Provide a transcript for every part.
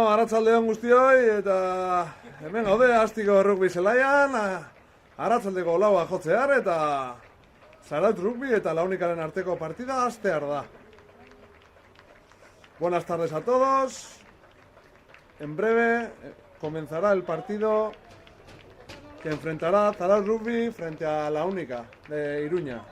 Arratsaldeon guztioi eta hemen gaude Astiko rugby zelaian, arratsaldeko laua jotzear eta Zarautz rugby eta Launikaren arteko partida hastear da. Buenas tardes a todos. En breve comenzará el partido que enfrentará Zarautz rugby frente a la Única de Iruña.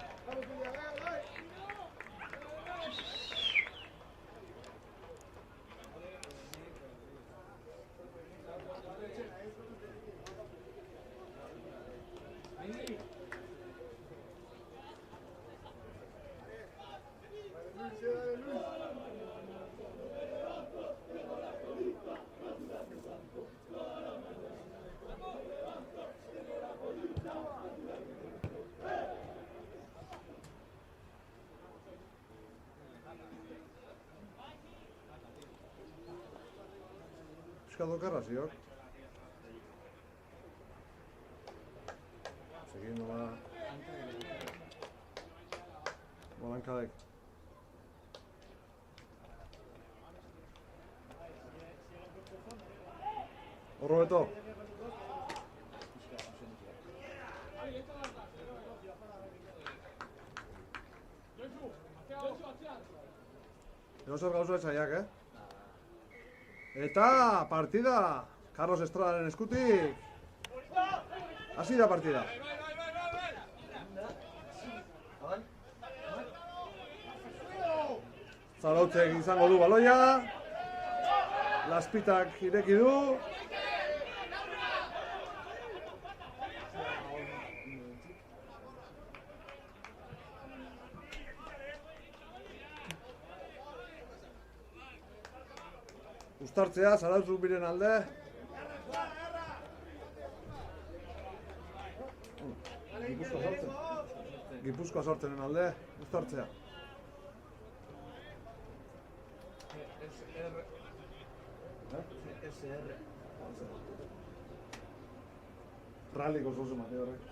Euskal Okarrazioak. Seguindo va Bolankadek. Horro beto. Zer gauza etxaiak, Eta partida Carlos Estradaren eskutik. Hasi da partida. Zarautzek izango du baloia. Laspitak ireki du. Uztartzea, Zarautz rugbyren alde. Gipuzkoa sortzenen alde, uztartzea. Ralliko zozu mate horrek.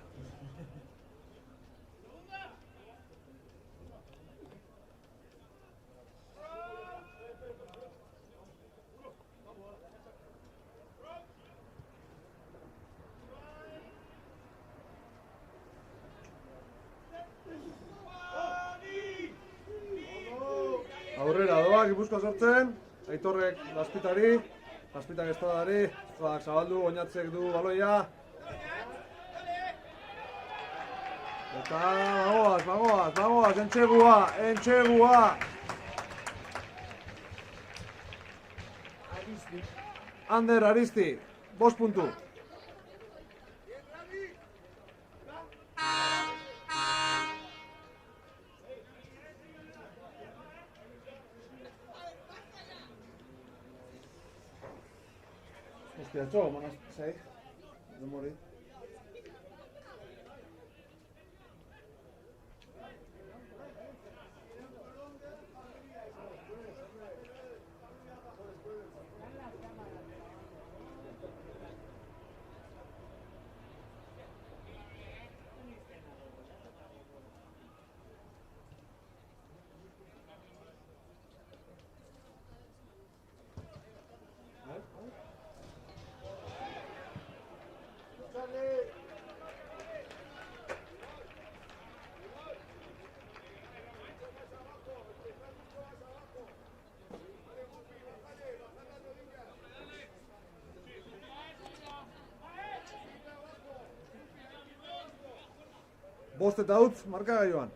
Aurrera doa, Gipuzkoa sortzen, Aitorrek Laspitari, Laspitak Estradari, Estradak zabaldu, Oñatzek du baloia. Eta bagoaz, entxegua! Ander Aristi, 5 puntu. Hostia, txo, manas, sei, no mori. Bost eta utz, markagailuan.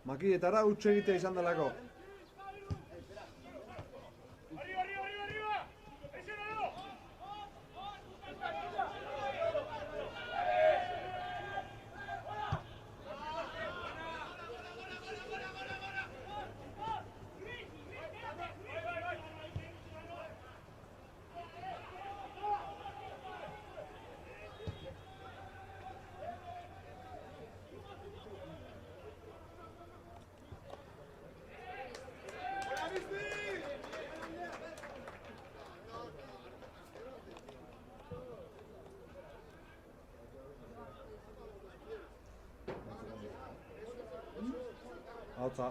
Makietara utz egitea izan delako. Hotza.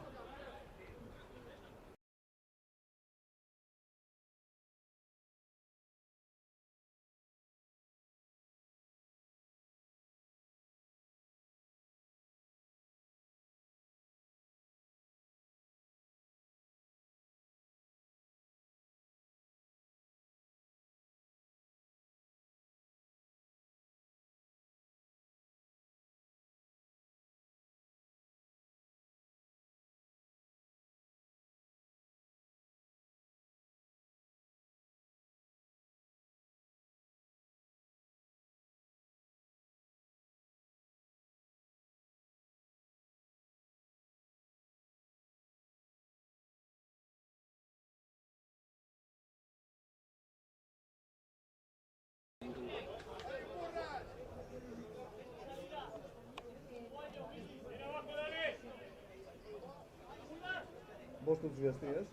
Bost utzi ezti, ez?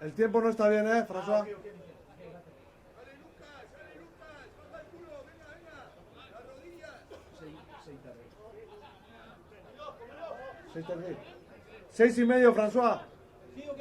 El tiempo no está bien, François? Dale, Lucas, baja el culo, venga, las rodillas. 6:30, François. Sí, ok.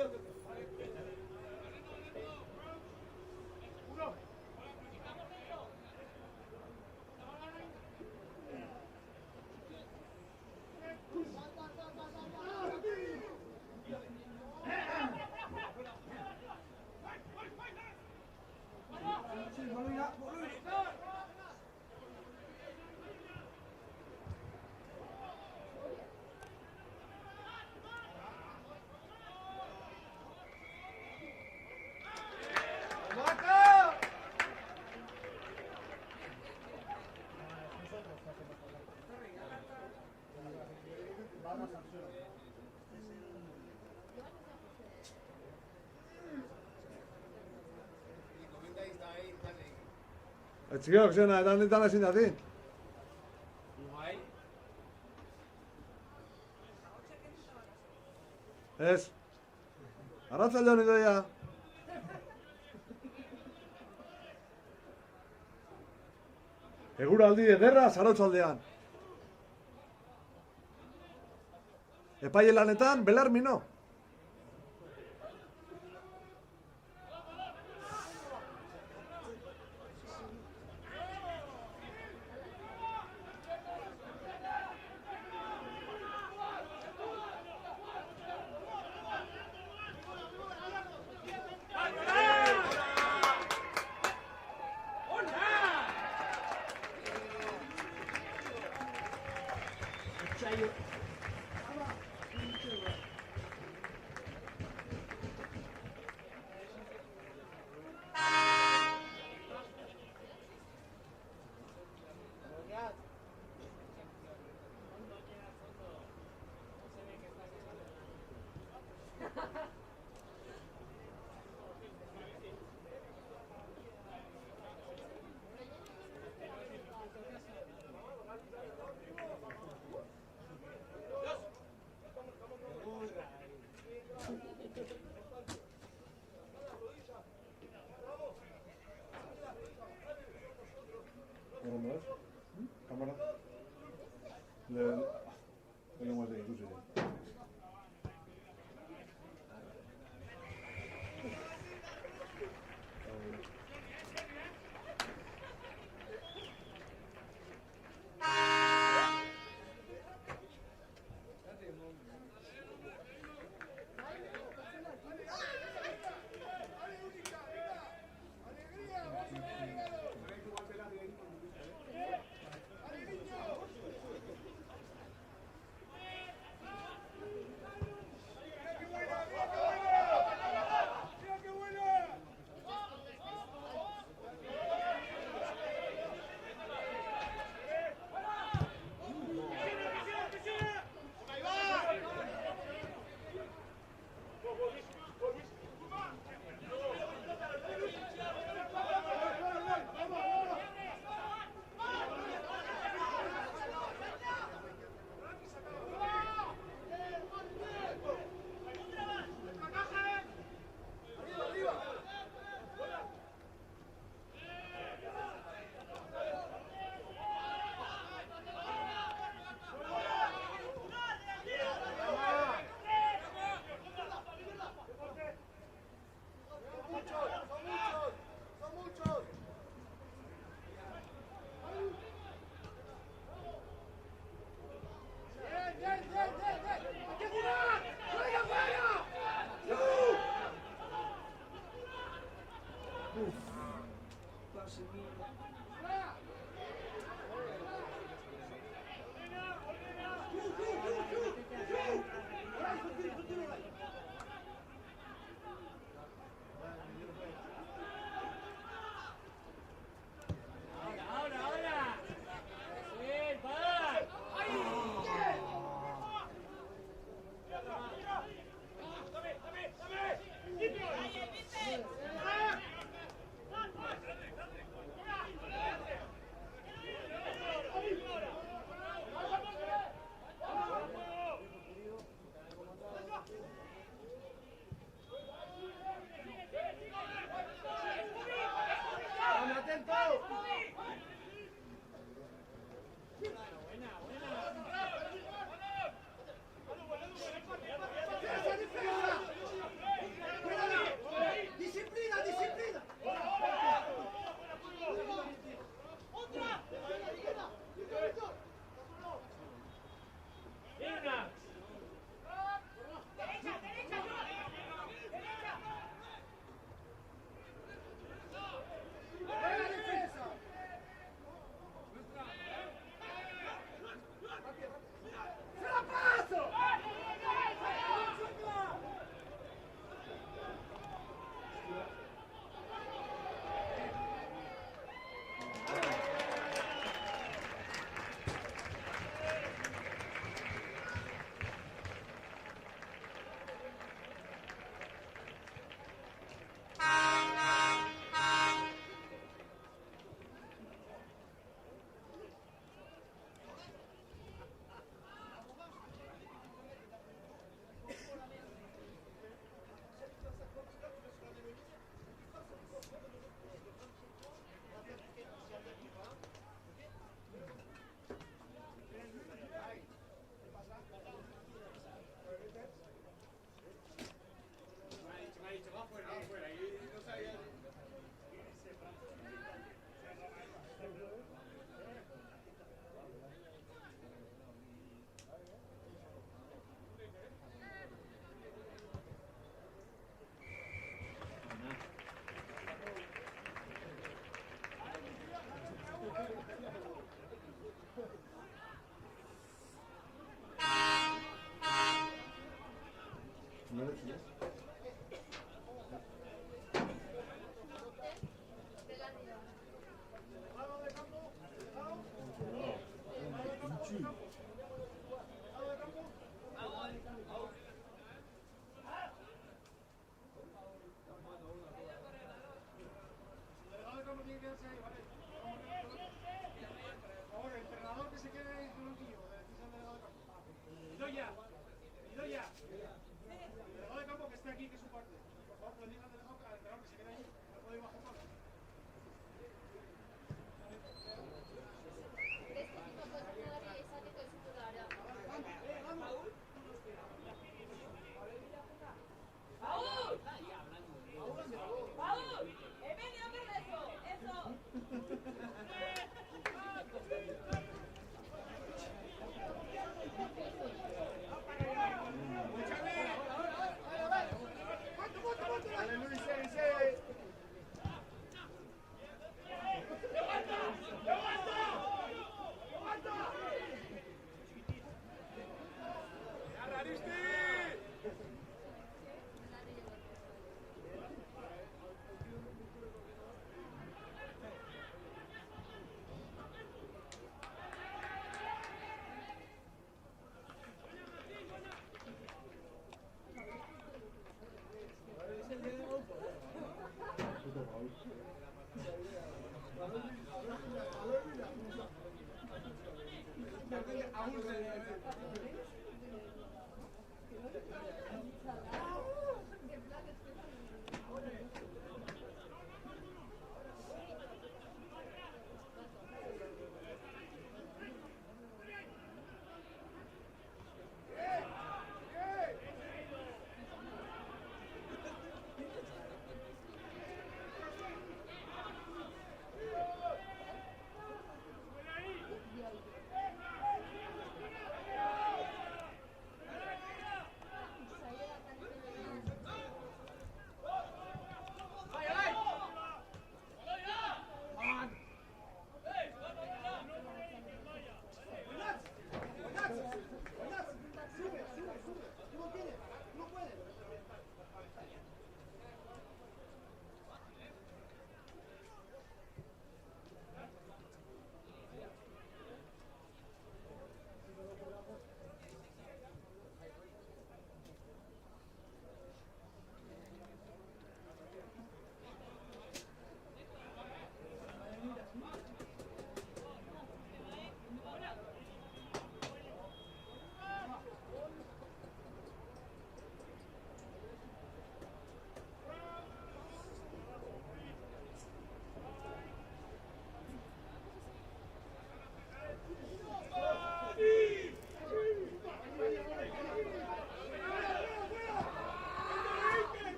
Txikiok, zena, eta handitan ezin da zin. Ez. Arratzalde honi doia. Eguraldi ederra Zarautzaldean. Epaile lanetan, belarmino. Cámara. Le hemos de ikusi.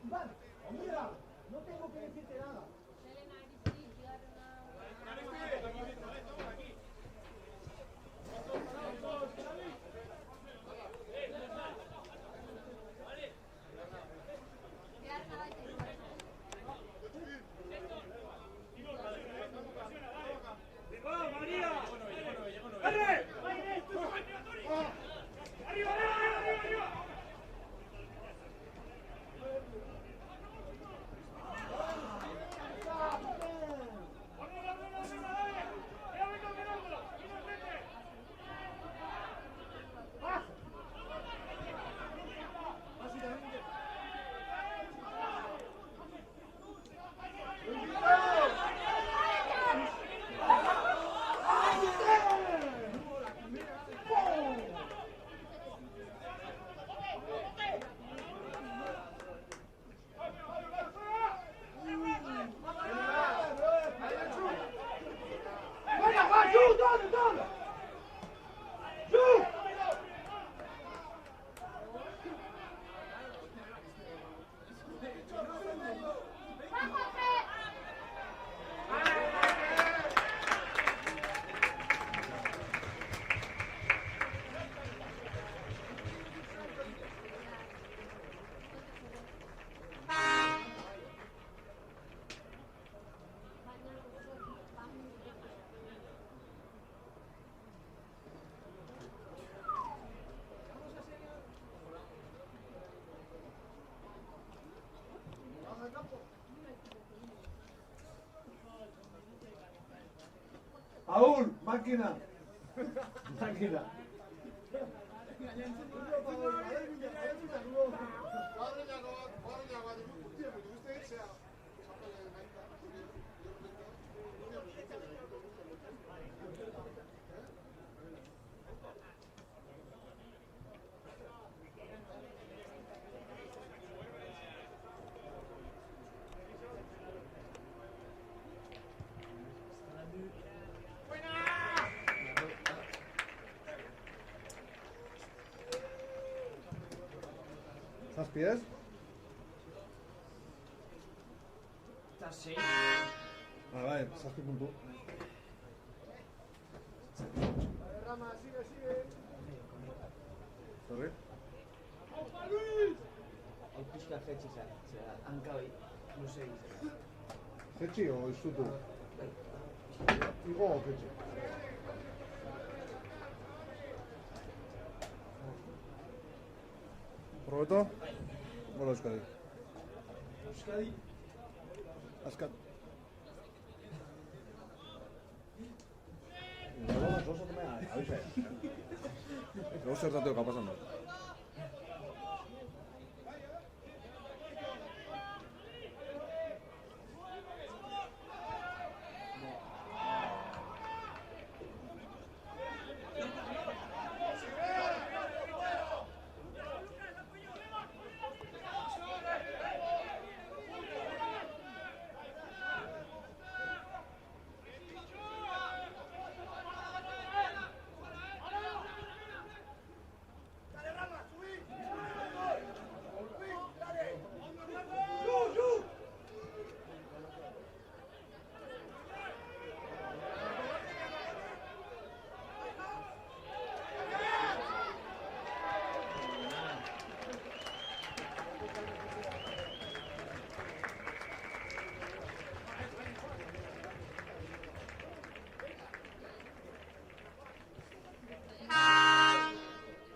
Iván, mira, no tengo que decirte nada. Aún, máquina. Máquina. Zazpi ez? Eta sei. Bai, zazpi puntu. Rama, sigue, sigue. Sorry. Hau pixka jetxi zara, zera, hanka hori, luze egizera. Jetxi o izutu? Igo o jetxi? Roberto? Hola, Euskadi. Euskadi? Askat. No, no, avisa. Luego se trata de lo que pasando.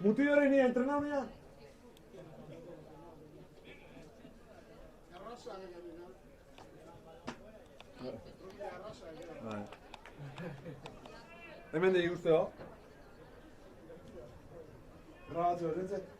Mutillo hori nire entrenau nire? Hemen degi guzteo. Grabatzeo, zentzek?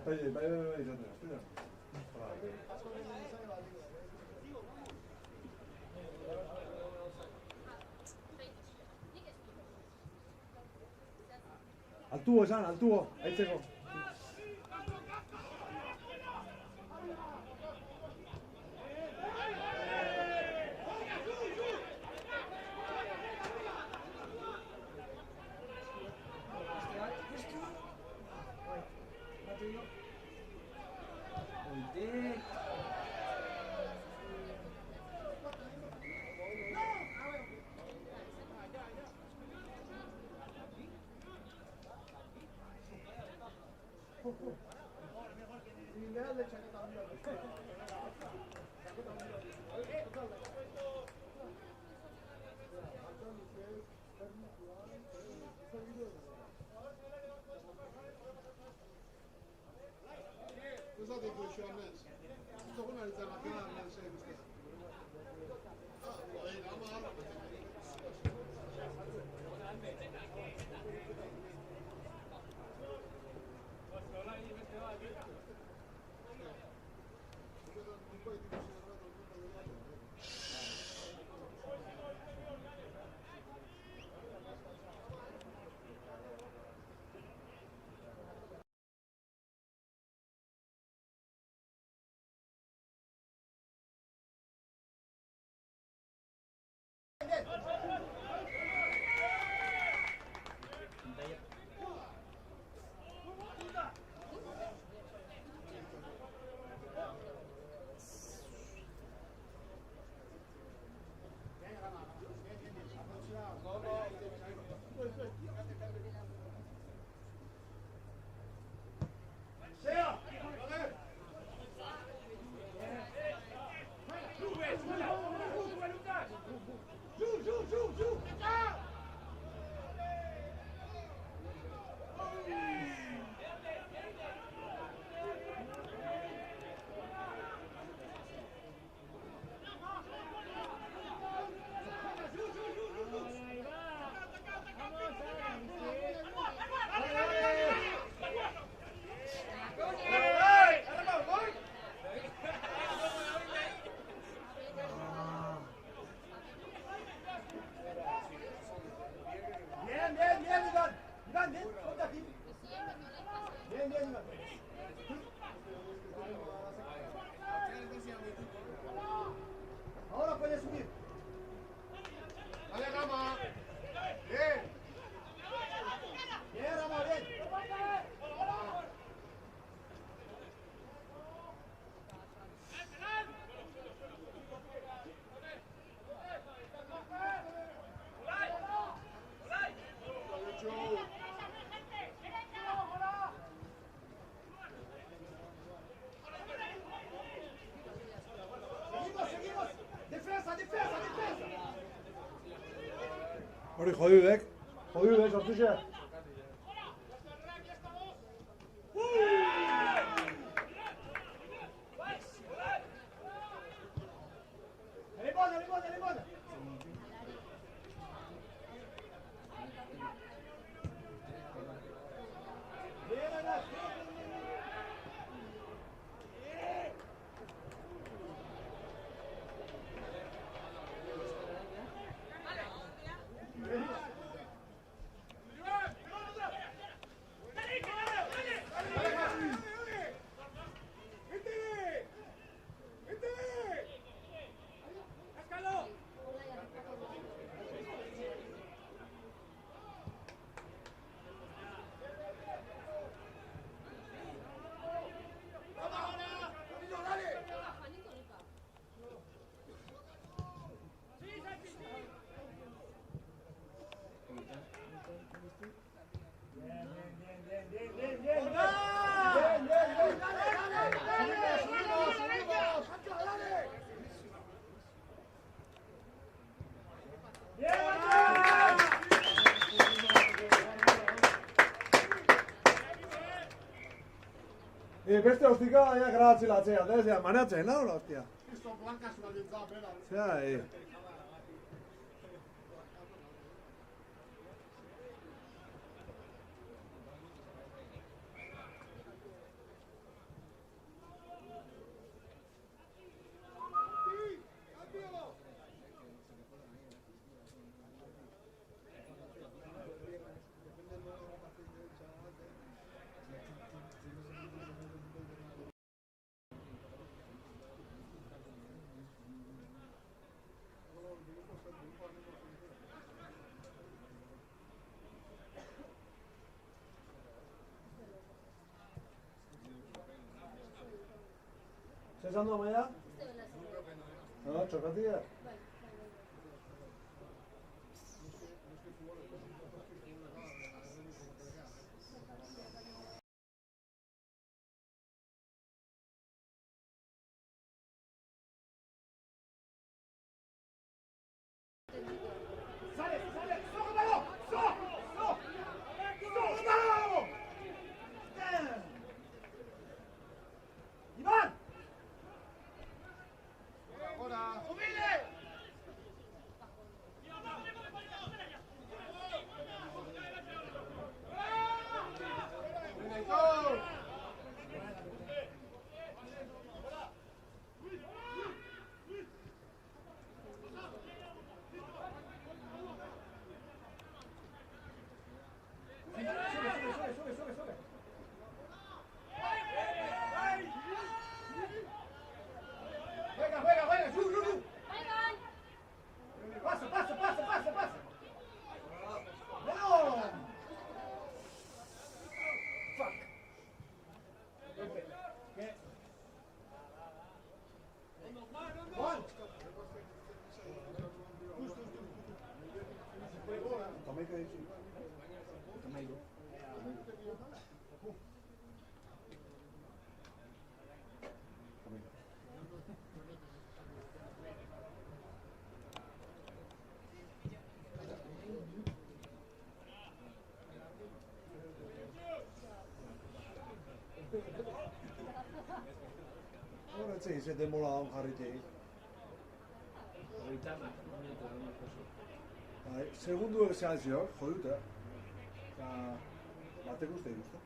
bai izaten, hostia. Altuo esan, altuo, haitzeko. Hori jodidek, sortuxe. Beste hostika, ja grazie la zea, adesso ja manatzen, no, hostia. Questo blanca sulla zappera. Sai. Zer esan du, Amaia? Txokatia? Horretzen izan denbora hon jarritek. Segundu zean ziok, jodute. Batek uste ikusten.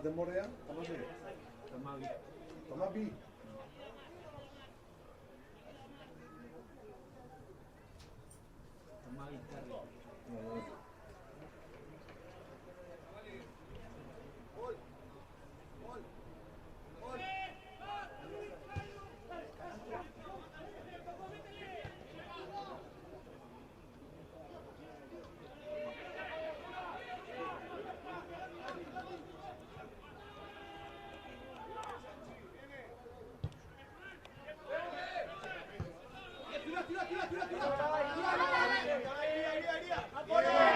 Denborea, toma bi. Tira.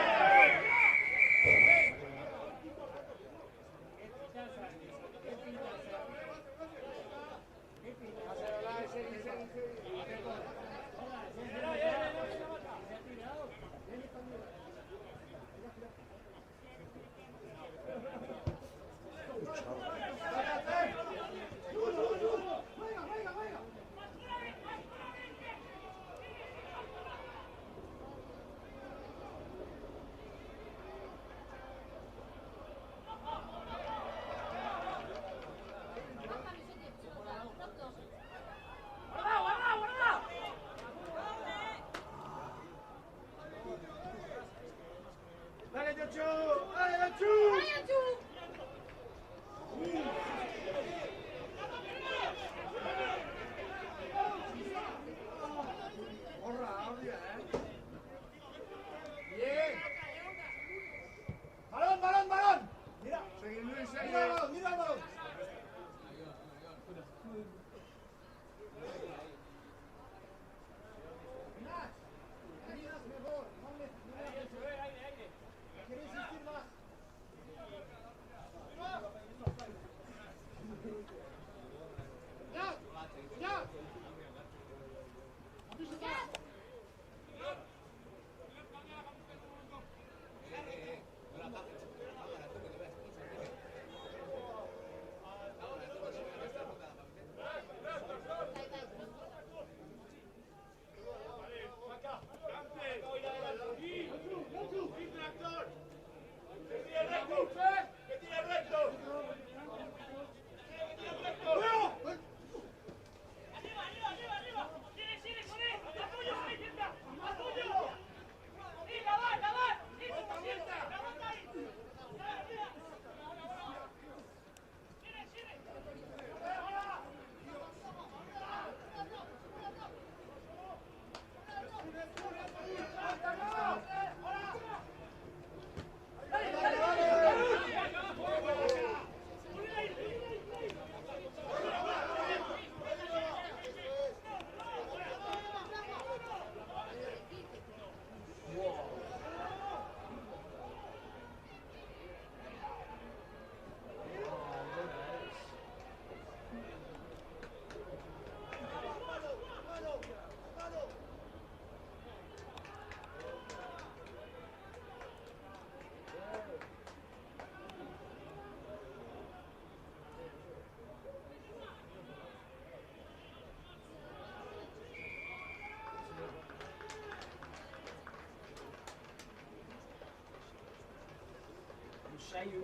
saio.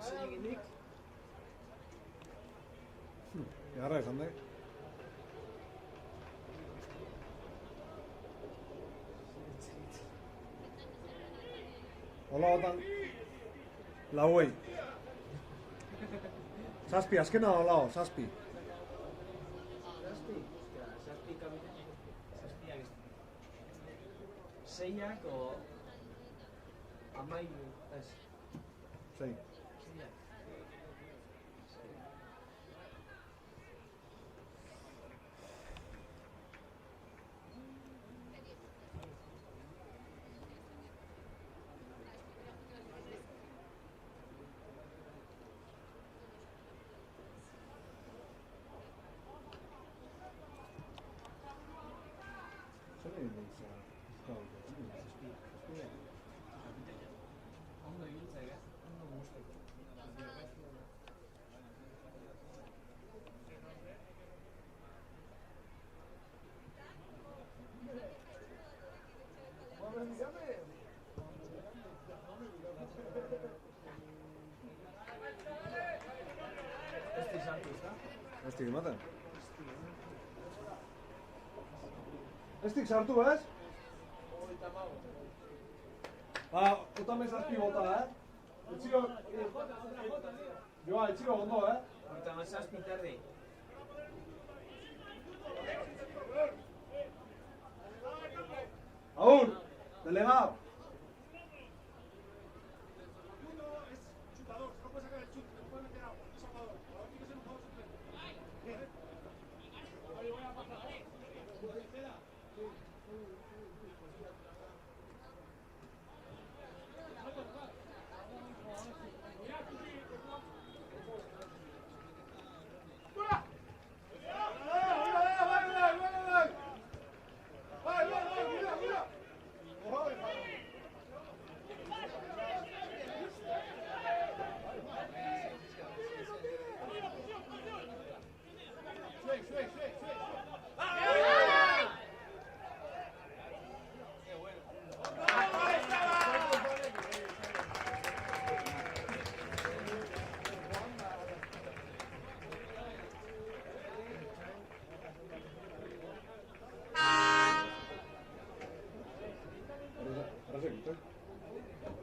Zein egindik? Garra esan dek. Hola batan. Lauei. Zazpi, azkena da olao, zazpi. Zazpi? Zazpi kapitan. Zazpiak ez. Seiak o... Amairu, ez. Sei. Seiak. Zer egin dut, Ondo ibiltzak, ez? Ondo guzteko. Ez sartu, ez da? Estik ematen. Estik sartu, ez? Utame zazpi bota, Etxiko... Joa, etxiko ondo, Horta mazazpi tarde. Aún, delegado. Uno es chutador, no puede sacar el chute, no puede meter agua, es salvador. Ahora tiene que ser un jugador suplente. Ahí voy a pasar.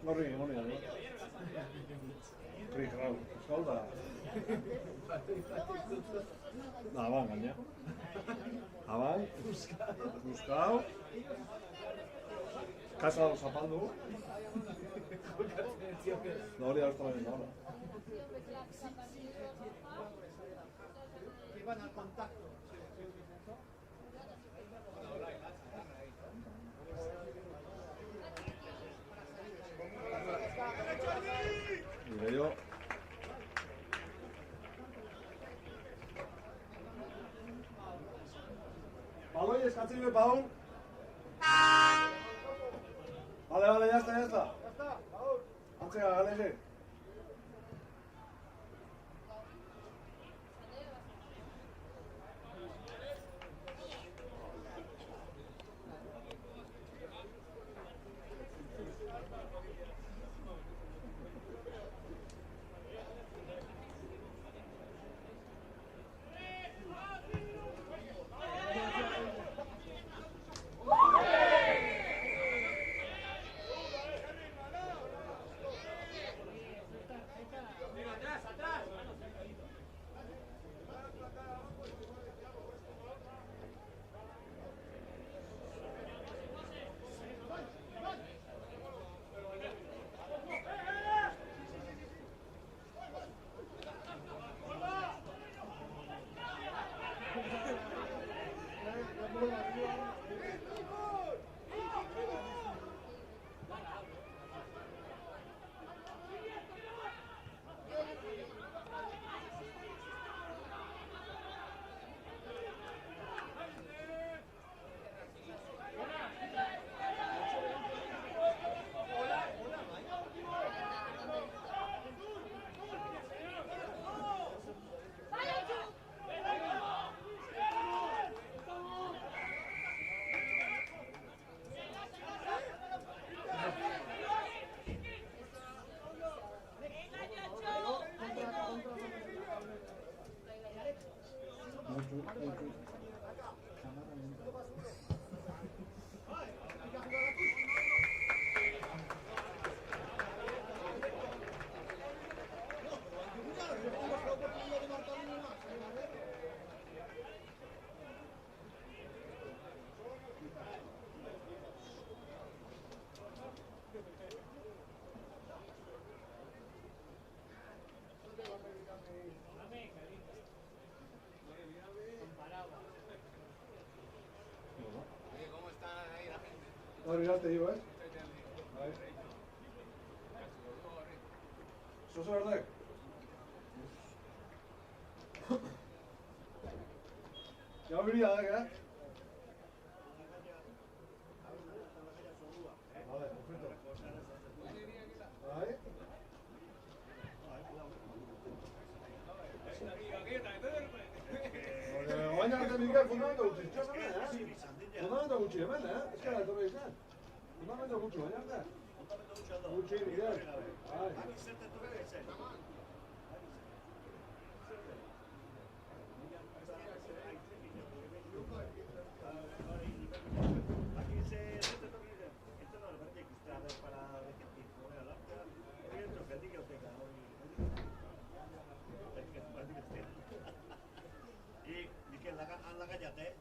Horri, hori da. Rik, rau, euskal da. Aban, gaina. Aban, Euskal. Kasa hau zapaldu. Da hori austaren da. Que van al contacto. Nire jo. Baloi eskatzen dut, Paul. Vale, ya está. Ya está, Raúl. Antzega, galege. Hori arte hiu, ez? Bai. Zozo berdek? Ja, biri da, eh? Vale, perfecto. Bai. Oain arte Miguel fundamento gutxi, txas hemen, eh? Fundamento gutxi hemen, eh? Ez gara etorri izan. Fundamento gutxi, oain arte. Gutxi, Miguel. Bai.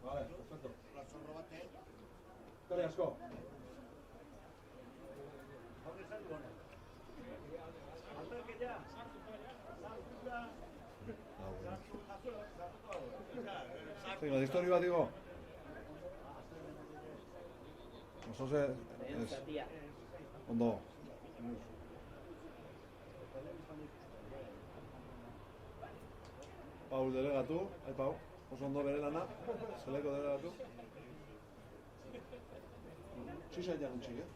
Vale, perfecto. Eskerrik asko. Zengo, distori bat digo. Oso ze... Ondo. Paul delegatu, Pau. Oso ondo bere lana, zeleko delegatu. Txisa ja gutxi, eh?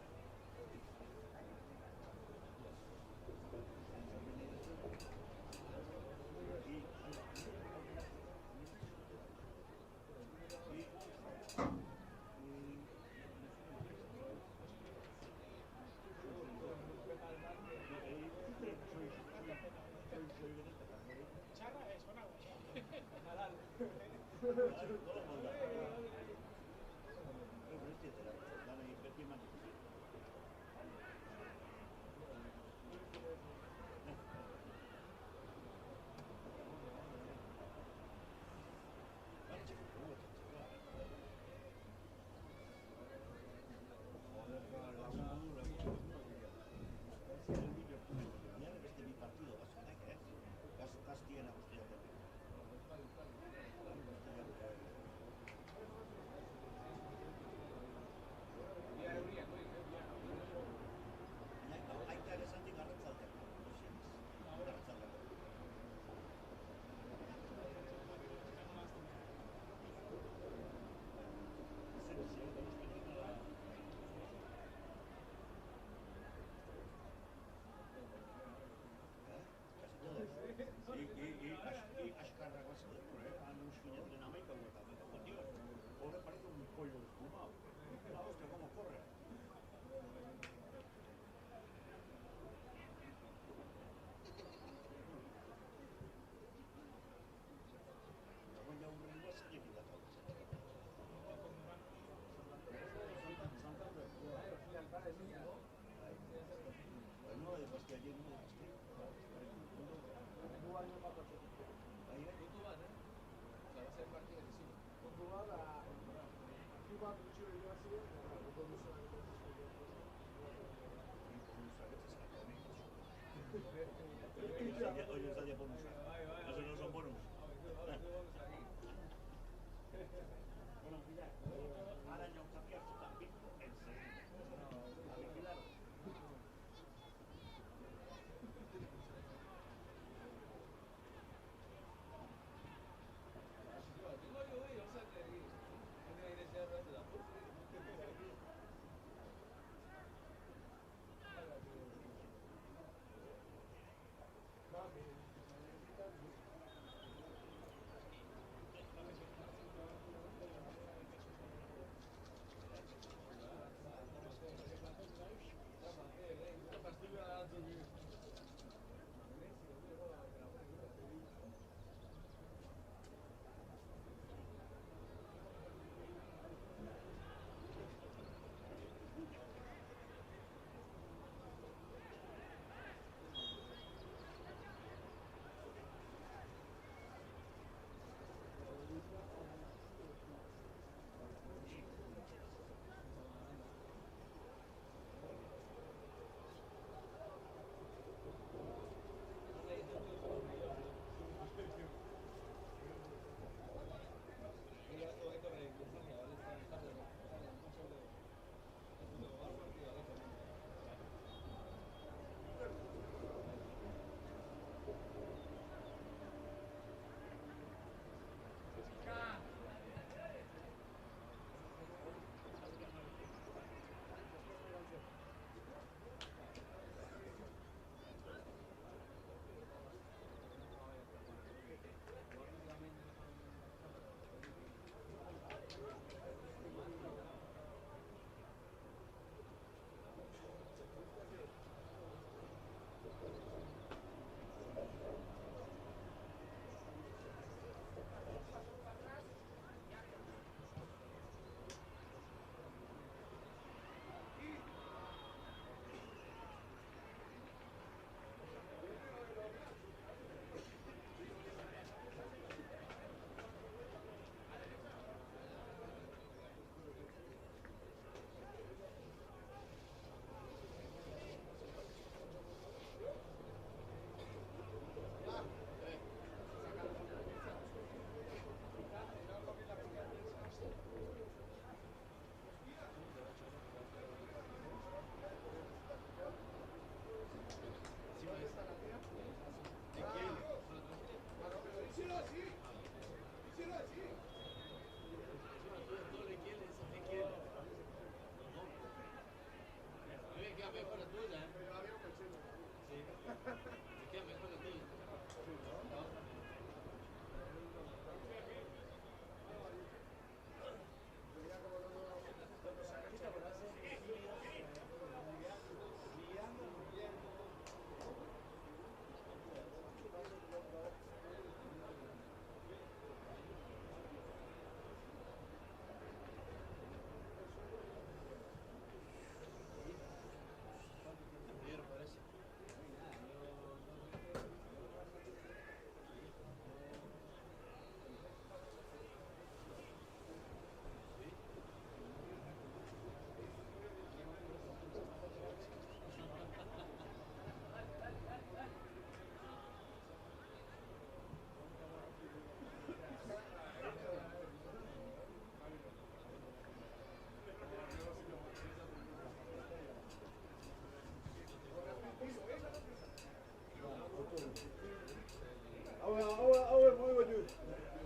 Hauek, moi baitu.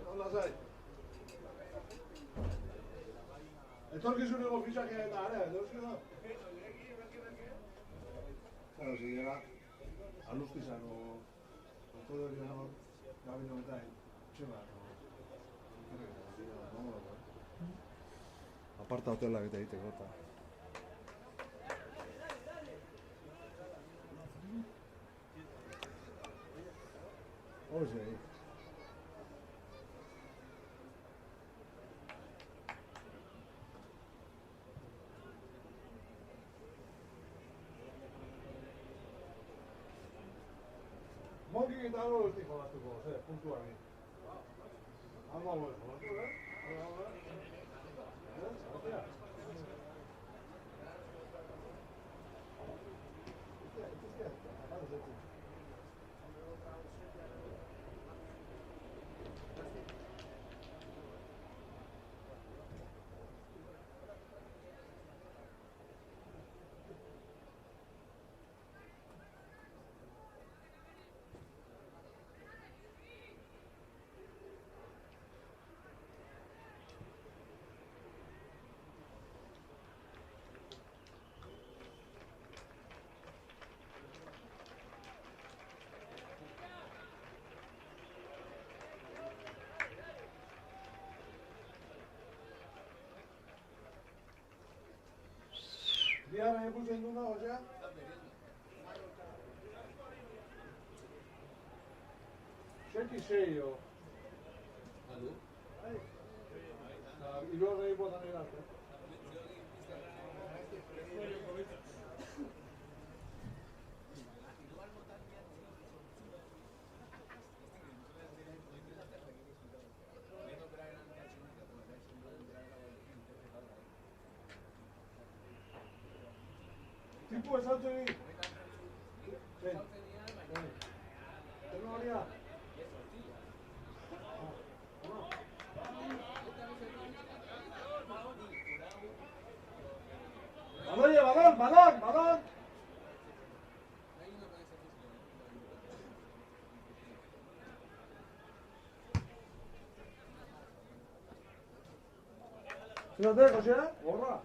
Hala zai. Etorkizuneko fitxakea eta area, etorkizun da? Claro, si llega Alustizan o todo el día Gabi no está en Chema. Aparta hotelak eta egiteko eta. Oye. Mongi eta hori ez diko bastuko, puntuari. Alba hori, Diana ikusten duna, osea? Txeki seio. Aldu? Ilorrei botan erazte. Tipo esaltzen egin? Zein? Zein horia? Balón! Fíjate, José, gorra.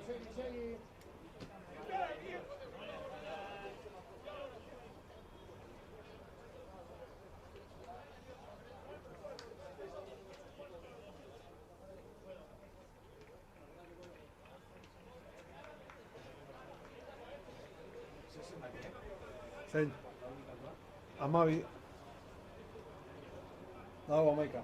Segui. Zein? 12. Dago 11.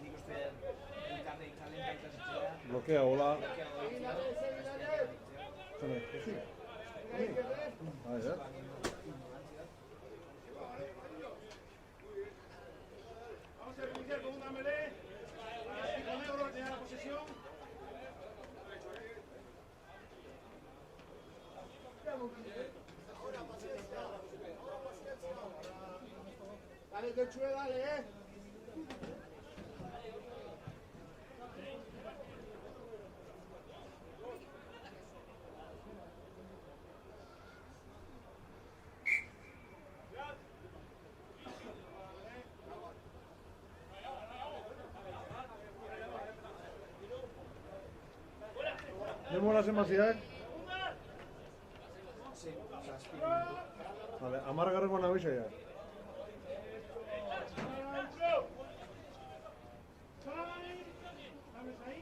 Nik uste elkarri kalentatzea. Blokea, hola. Zene, Vamos a reiniciar con una melee. Para negro tenía la posesión. Dale, Quechue, dale, Denbora zenbaziak? Sí, zazpi. Vale, 10. nabizoia. ¿Sabes ahí?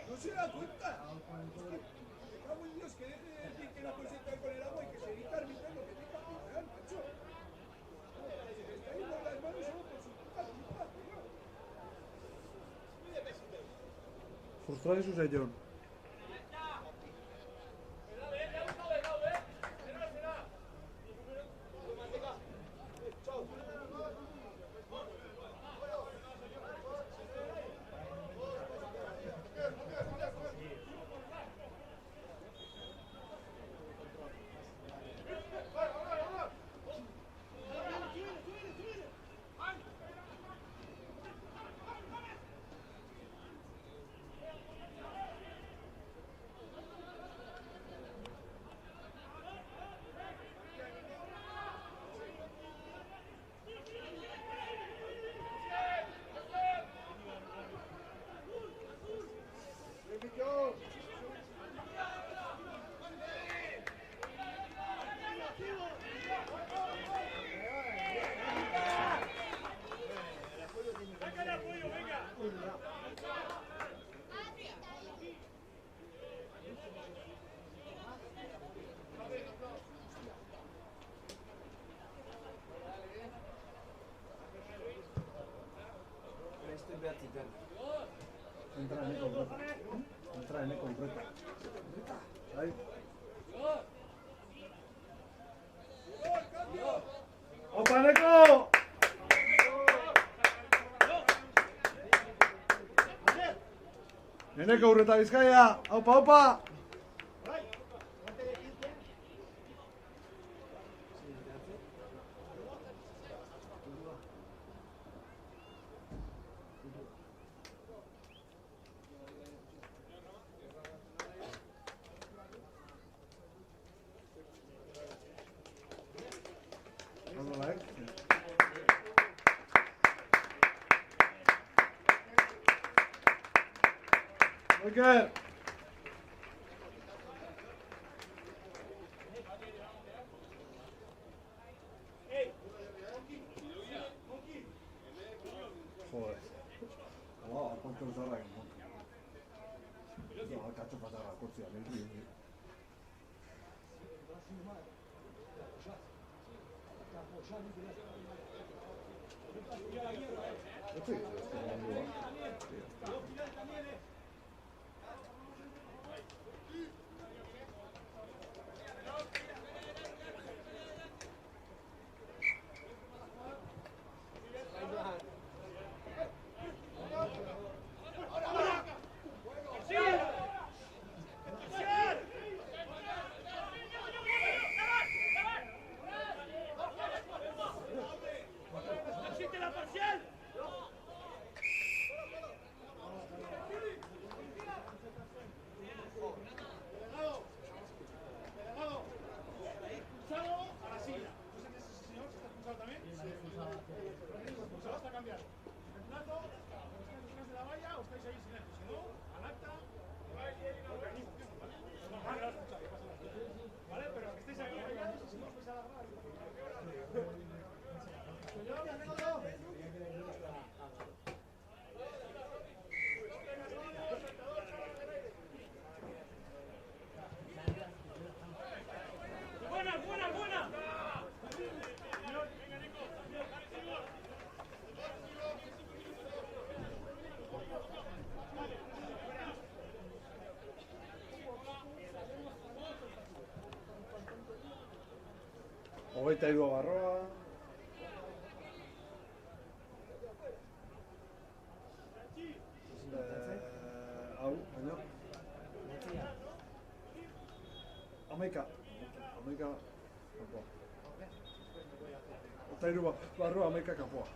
No se da cuenta. Me cago en Dios, que deje de decir que la puedes entrar con el agua y que se dedica a arbitrar lo que tenga que arbitrar, macho. Se le está yendo las manos solo por su puta culpa, tío. Frustrar su sellón. Entra en completa. Entra en completa. Ahí. ¡Opa, Neko! Eneko Urreta Bizkaia. ¡Opa, opa! Good. Alfonso zarra egin montu. Katxo patarra, kortzia, nirri. ¡Existe la parcial! Delegado, expulsado a la silla. ¿No sé si ese señor se está expulsado también? Sí. Expulsado está cambiado. El plato, ¿estáis detrás de la valla o estáis ahí en silencio? Si no, al acta. ¿Vale? Pero que estéis aquí callados y si no os vais a alargar. ¡Buena, buena, buena! Hogeita hiru barroa. Hau, baina. Amaika kanpoa. Hogeita hiru barroa, amaika kanpoa.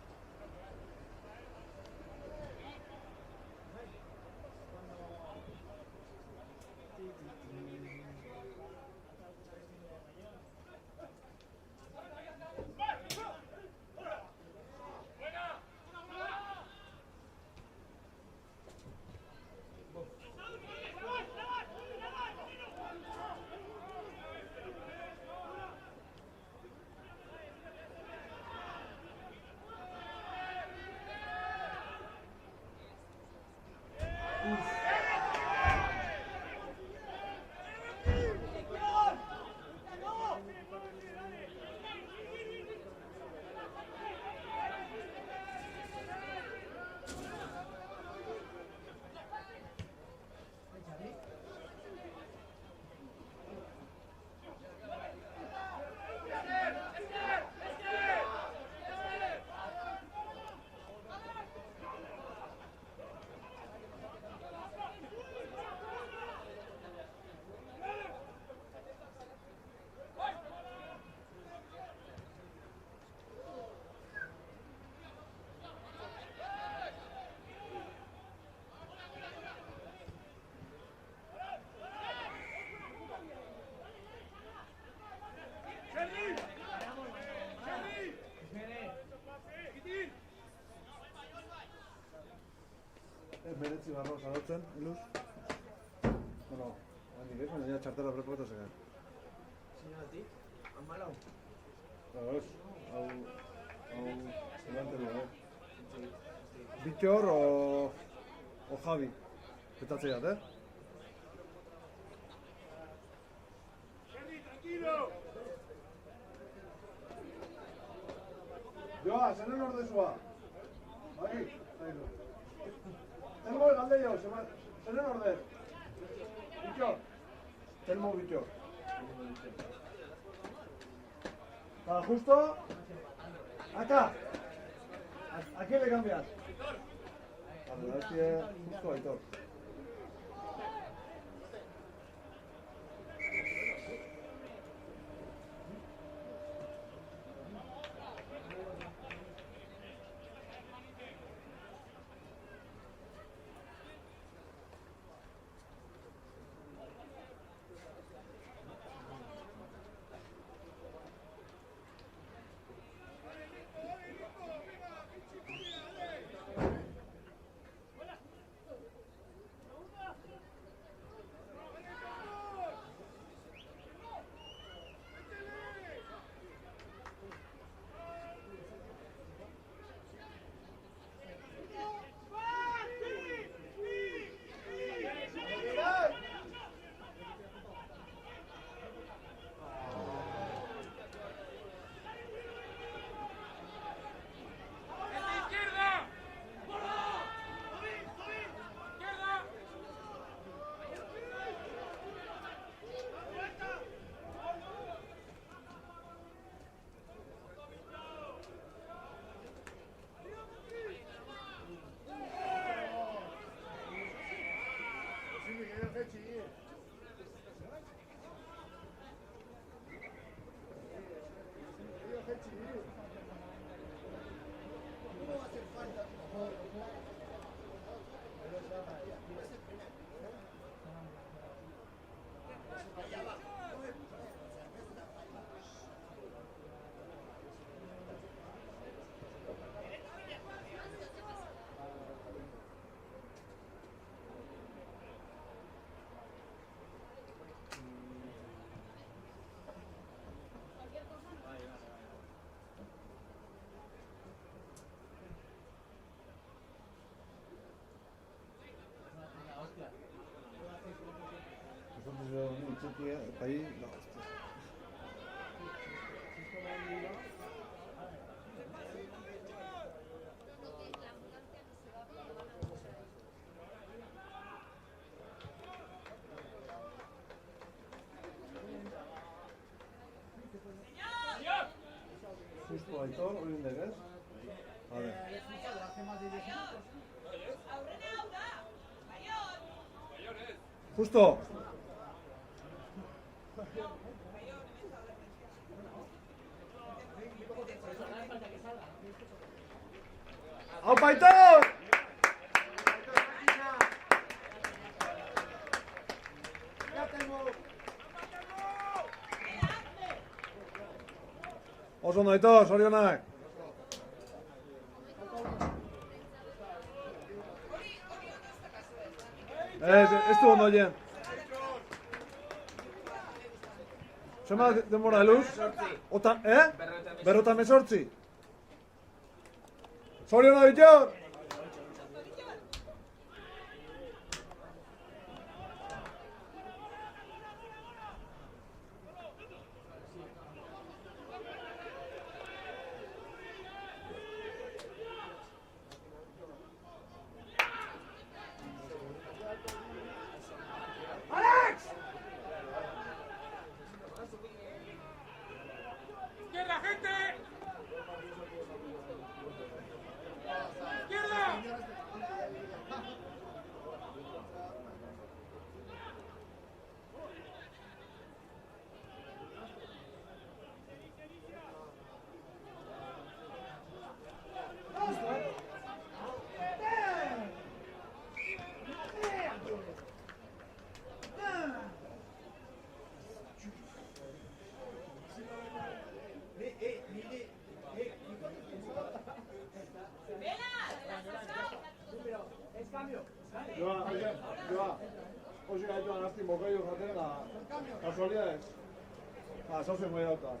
Meretzi barro zarotzen, iluz. Bueno, handik ez, baina ja txartela prepagatu zegoen. Señoratik, amalau. Ez, hau delantero, Bitor o Javi, petatzeiat, Sergi, tranquilo. Joa, zenen ordezua. Bai, Telmo galde jo, zenen ordez. Bitor. Telmo Bitor. Para justo. Acá. ¿A quién le cambias? A la verdad justo Aitor. txikia, eta hi, no, hostia. Justo Aitor, hori indek, ez? Vale. Justo! ¡Aupa Aitor! Oso ondo Aitor, zorionak! Ez du ondo jen. Zema denbora heluz? Berrota mesortzi? Zorionak Aitor! ¡Izquierda, gente! ¡Izquierda! Joa, hoxe gaitu anazti mokaio jaten da kasualidades. Sauzen goi dauta.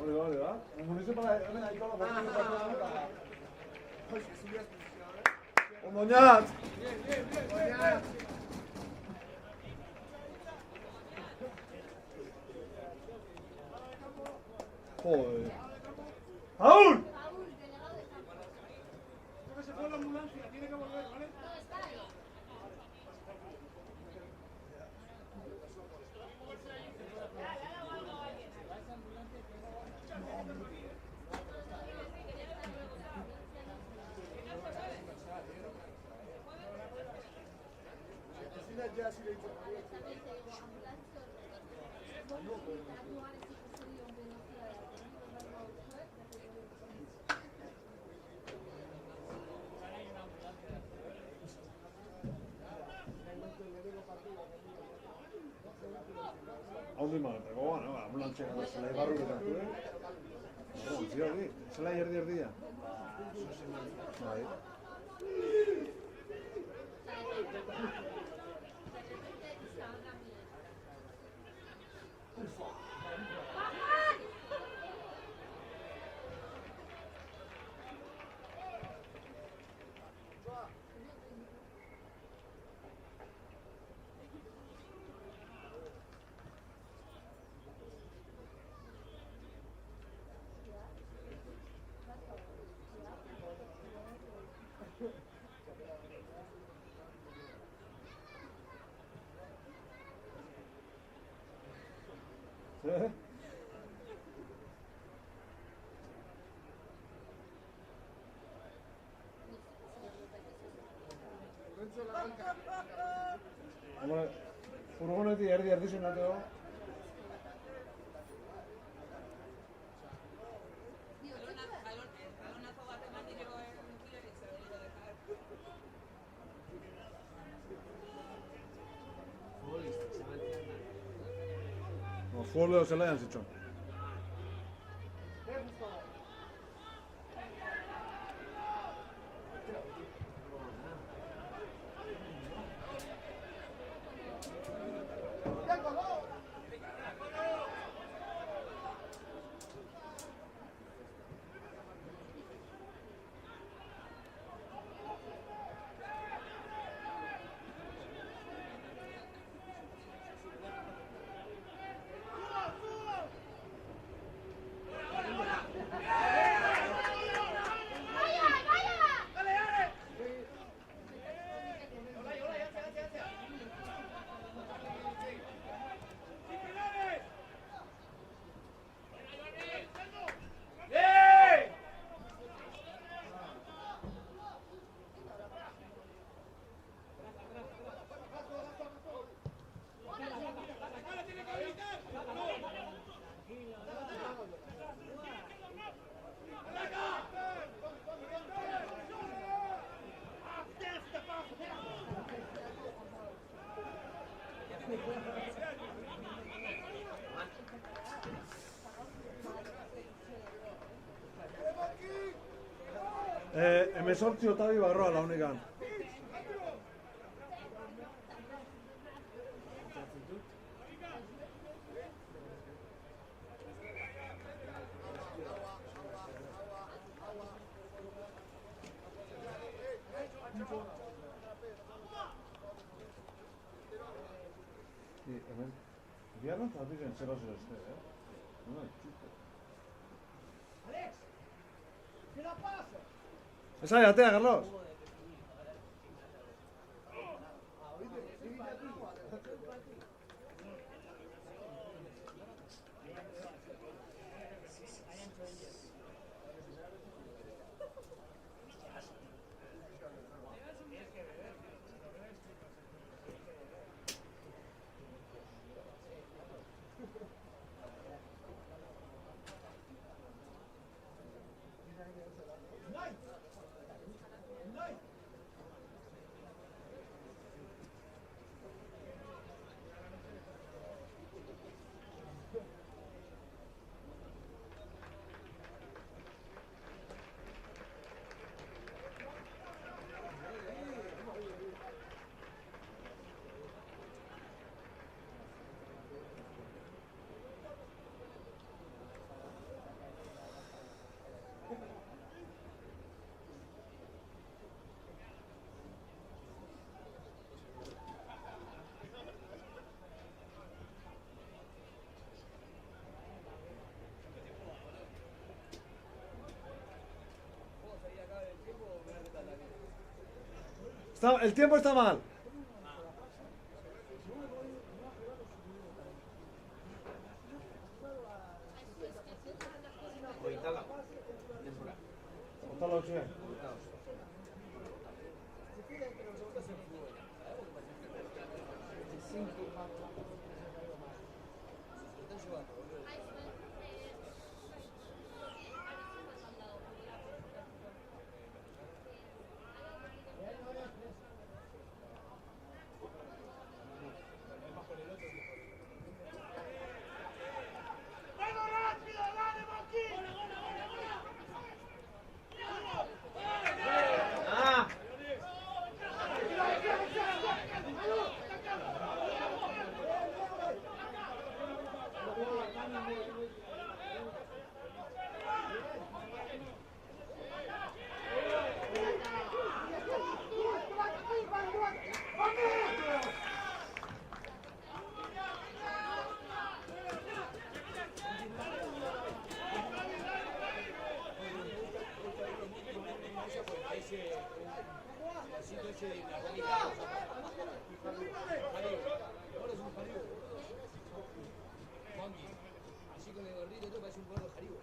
Hori da? Municipala hemen aitola partidu da. Ondo oinat! Joder. ¡Paul! Creo que se fue la ambulancia, tiene que volver, ¿vale? Haundi magatako, bueno, ambulantzia gara zelai barruketatu, Zio hori, zelai erdi-erdia. Bai. Hombre, furgonetik erdi zenateo. No, fuoleo zelaian zitxon. Hemezortzi Otabi barroa launikan. Biarra eta diren zero este, No, Alex, ¿qué la pasa? Esa, atea, Carlos. El tiempo está mal. Oitala utzi. Así con el gordito, tú parece un gordo jaribo.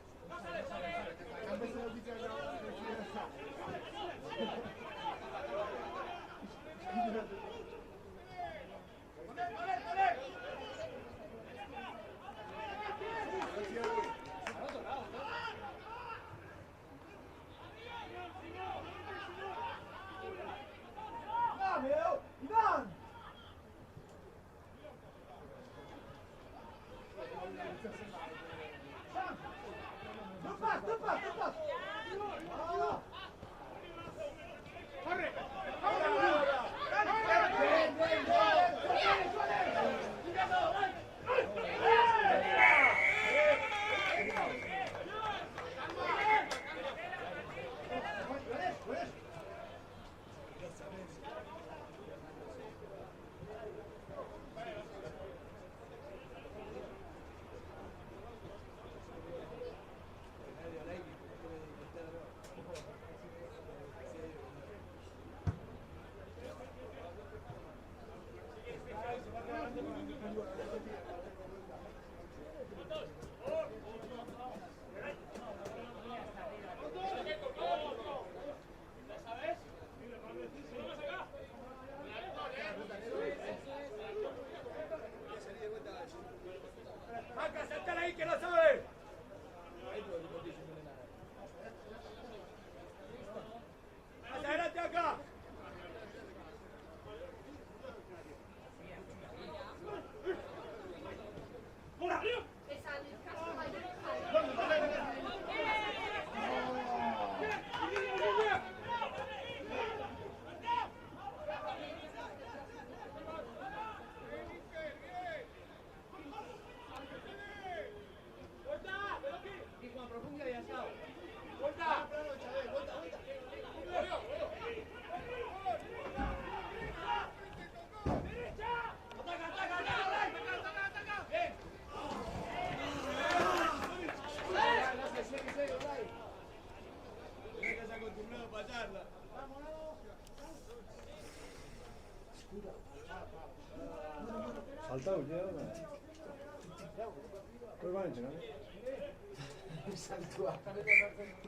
Pues van entrenando.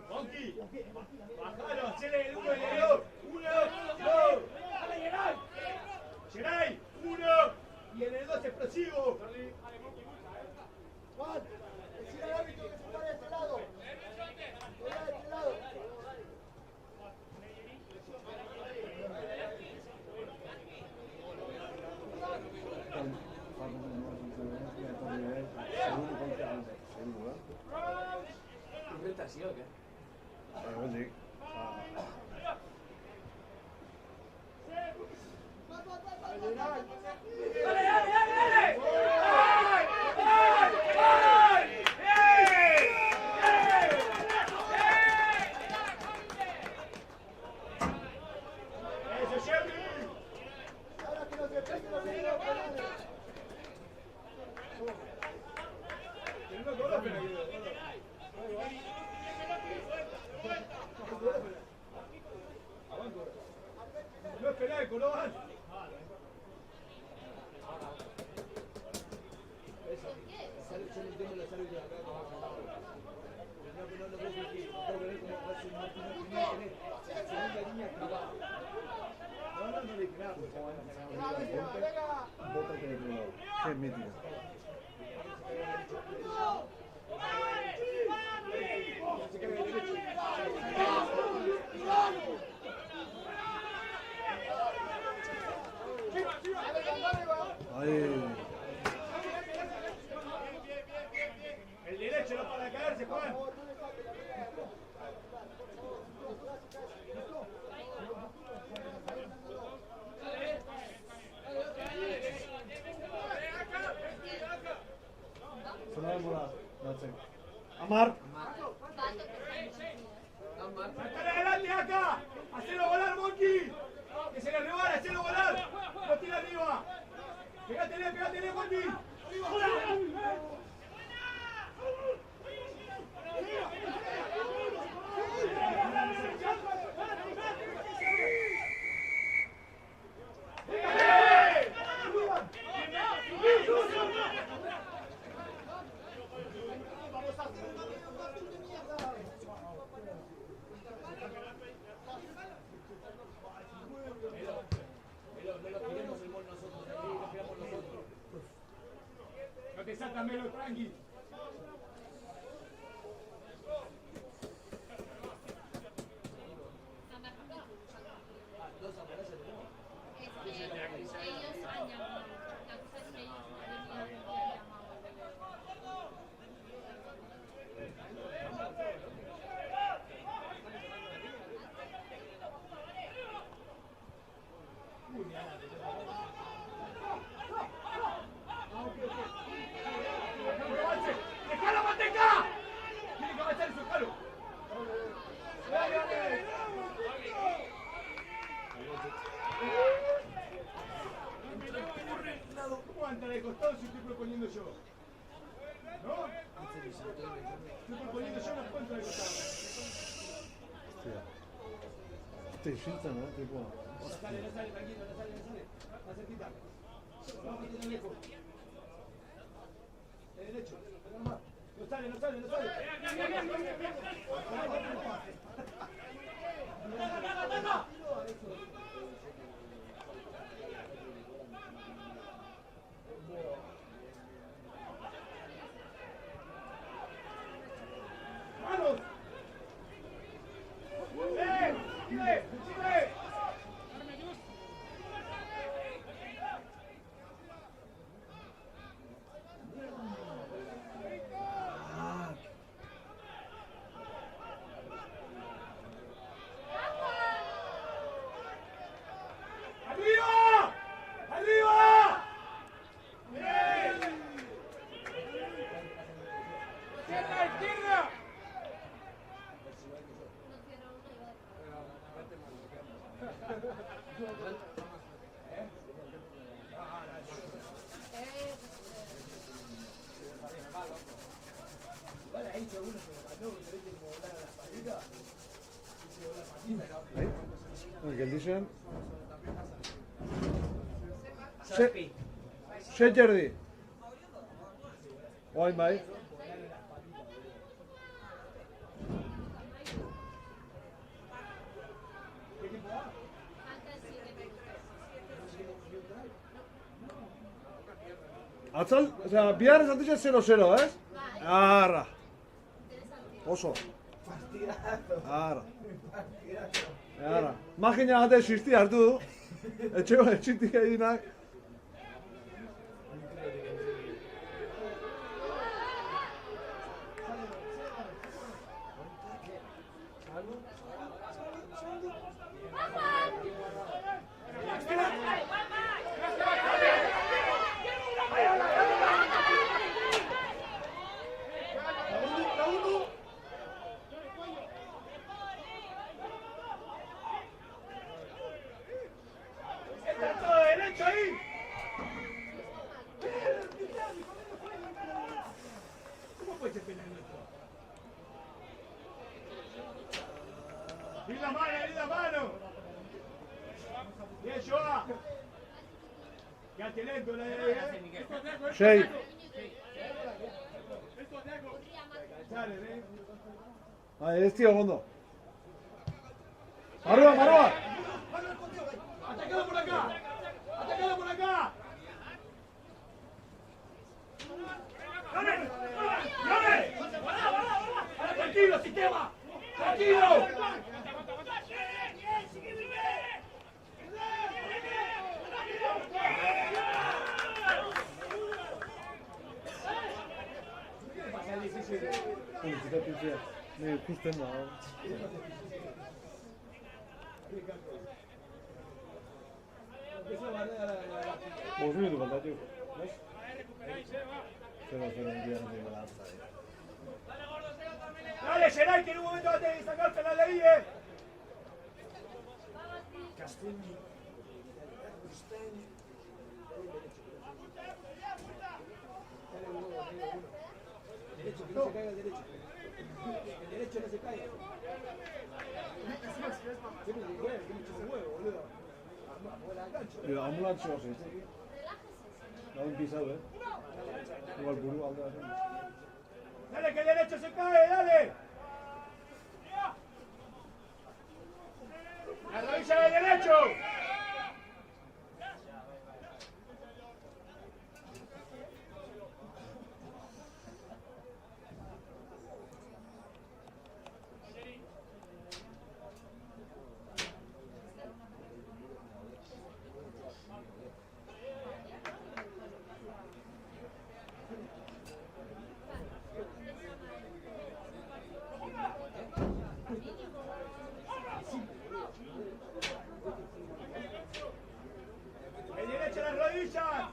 Monkey, bajalo, hacele el 1 y el 2. 1, 2. Dale, Geray. Geray, 1. Y en el 2 explosivo. Juan, decir al árbitro que se pare de este lado. Fuera de este lado. ¿Sí o qué? Sí. Ahora que los defensas no se llevan penales. No es penal, Coloban. Qué mítica. Ahí. El derecho no para caerse, Juan. Se la demora. Amar. ¡Saltale adelante acá! ¡Hacelo volar, Monkey! ¡Que se le rebala, hacelo volar! ¡Lo tira arriba! ¡Pégátele, Monkey! No te saltan menos, tranqui. ¡Dejalo, manteca! Tiene que avanzar y soltarlo. ¿Cómo anda de costado si estoy proponiendo yo? ¿No? Estoy proponiendo yo unas cuantas de costado. Te filtra, ¿no? Tipo. No sale, tranquilo, no sale. Más cerquita. Vamos a tener lejos. De derecho, no más. No sale. ¡Manos! ¡Chile! ¡Arriba! ¡Izquierda! El que dicen. Sarpi. Shetterdy. Oain bai. Atzal, osea, bihar esan dixe 0-0, ez? Arra. Oso. Arra. Arra. Magina gate existi hartu du. Etxitik eginak. ¡Di la mano! ¡Bien, Joa! ¡Quédate lento, la de... Sei. Dale, ven. Bai, ez tio ondo. Marroa, marroa! ¡Atacalo por acá! ¡Atacalo por acá! ¡Dale! ¡Dale! ¡Tranquilo, sistema! ¡Tranquilo! Ne ikusten da. Bost minutu faltatu. Zero indian de balanza. ¡Dale, Geray, que en un momento va a tener que sacarte la ley, eh! Derecho, que no se caiga el derecho. El derecho no se caiga. Siempre se mueve, que mucho se mueve, boludo. Buena cancha. Ambulantzia hasi. Nauen pisado, Igual buru alde batean. ¡Dale, que el derecho se cae, dale! ¡La rodilla del derecho! ¡El derecho a las rodillas!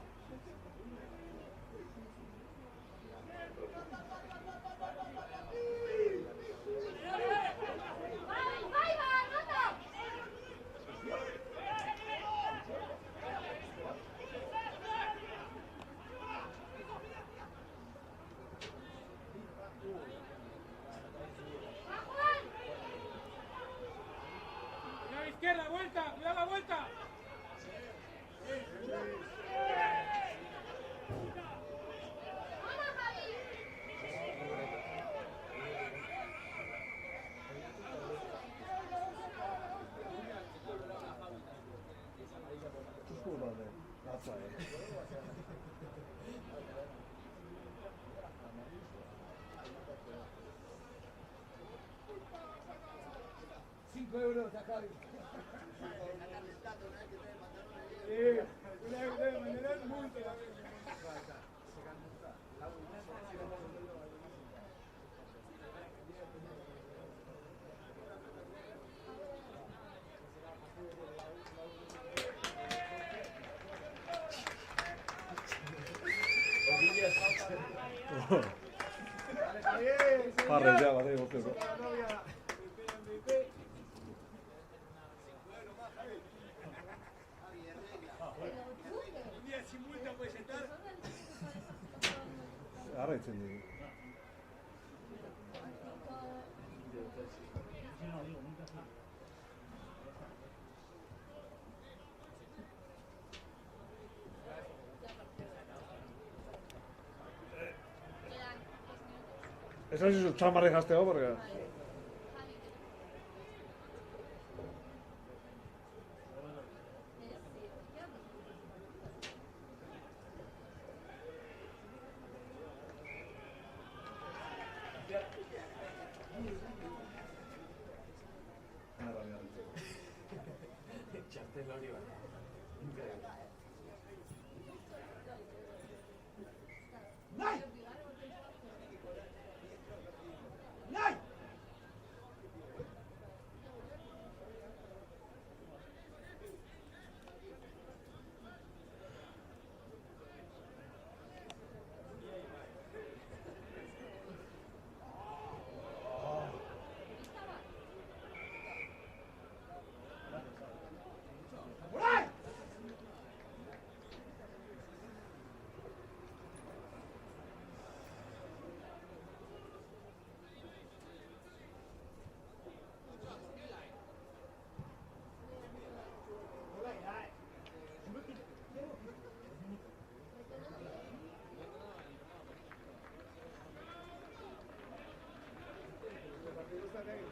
¡Cuidado a la izquierda, vuelta! ¡Cuidado la vuelta! Gatza, 5 euros a Javi. Sí, una vez debe mandar multa. Parrilla, bate, gozteko. Un día sin multa puede sentar. Arraitzen dugu. Eso sí, su chamarra jasteo, porque... ¡Nay! ¡Nay! ¡Por ahí!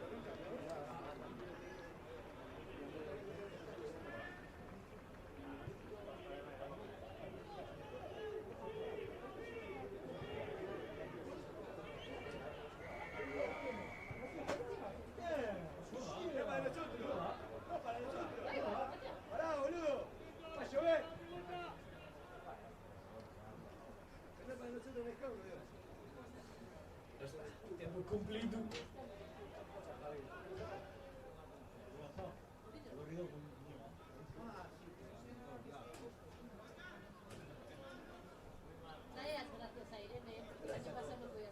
¡Pará, boludo! ¡Va a llover! Anda para nosotros un escabro, Dios. Tempo cumplido.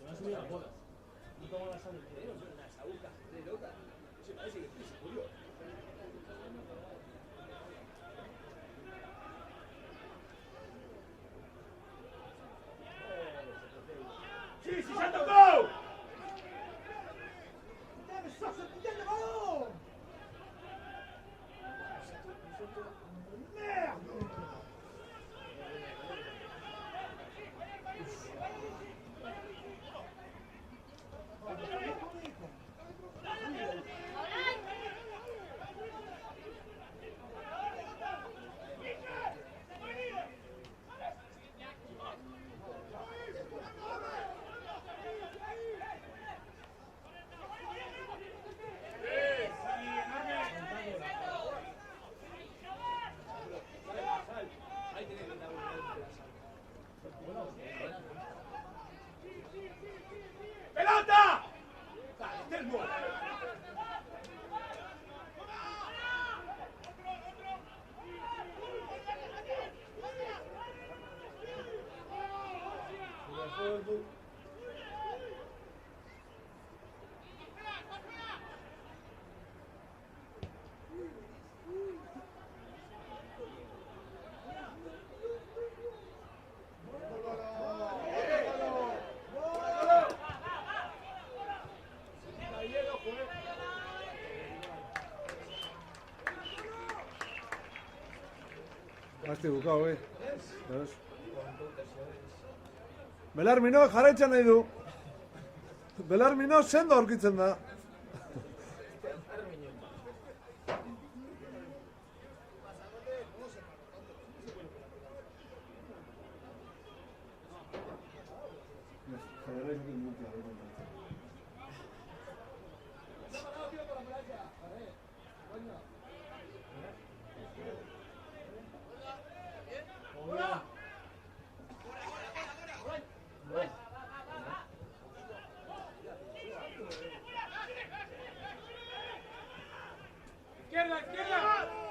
Me han subido las bolas. No tomo la sal. Unas agujas de loca. Se parece que se murió. ¡Sí, sí, ya tocó! ¡Dame, sos el puñal de balón! ¡Mierda! ¡Pelota! ¡Dale, Telmo! Gazti bukau, Ez? Belarmino jarraitzen nahi du. Belarmino sendo aurkitzen da. Izquierda, izquierda.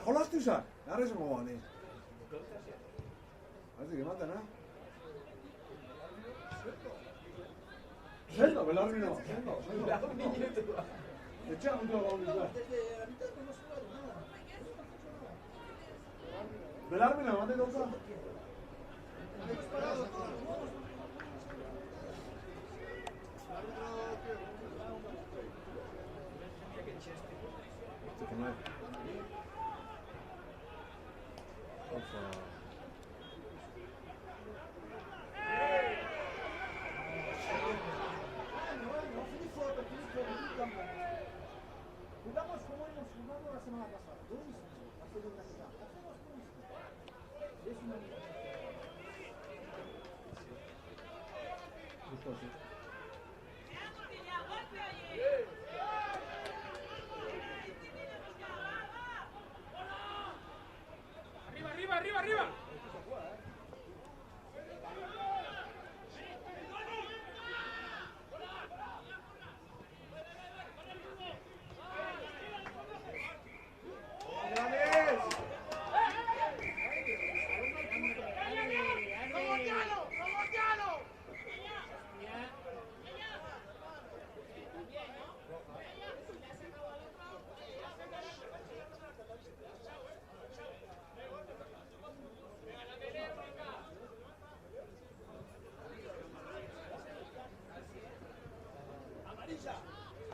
Jolastu izan! Garra izango bani. Hazik ematen, Sendo, Belarmino, sendo. Etxean dut hau dut. Belarmino, ematen dut. Jugamos como hemos jugado la semana pasada. Lo mismo. La segunda mitad. Hacemos lo mismo. Es una mitad. Arriba, arriba, arriba, arriba.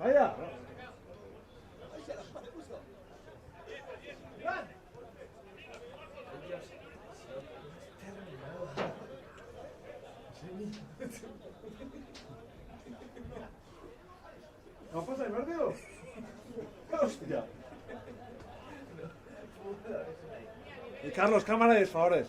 Vaya. ¿No pasa el partido? ¡Hostia! Y Carlos, cámara y desfavores.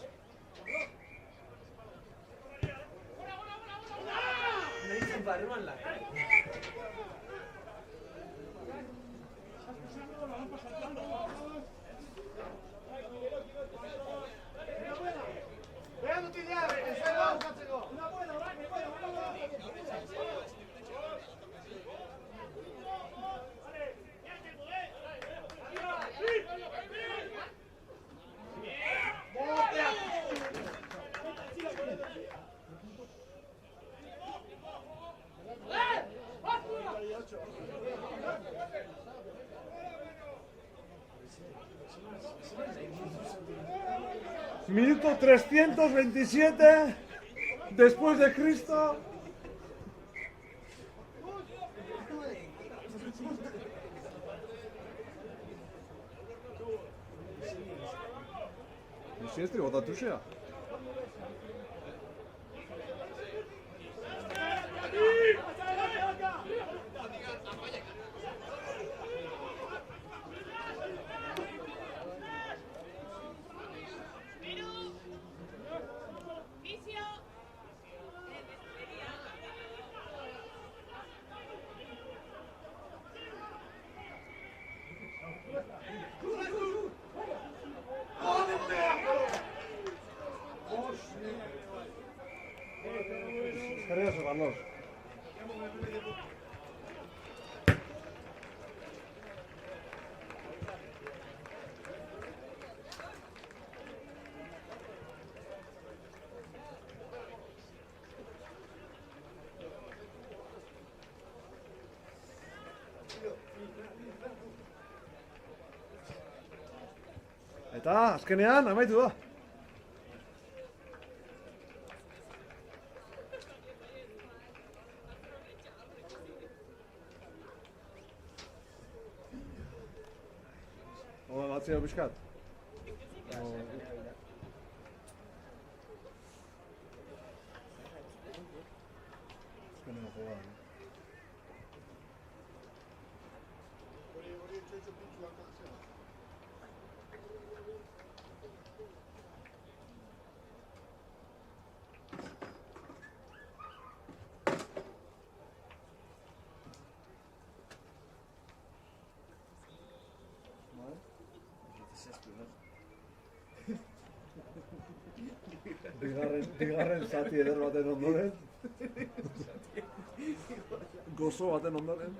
Minuto 327 después de Cristo. Si este bota tušea. Eskerrik Carlos. Eta azkenean amaitu da. Ola batzea bizkat. Azkenean joa. Bigarren zati eder baten ondoren. Gozo baten ondoren.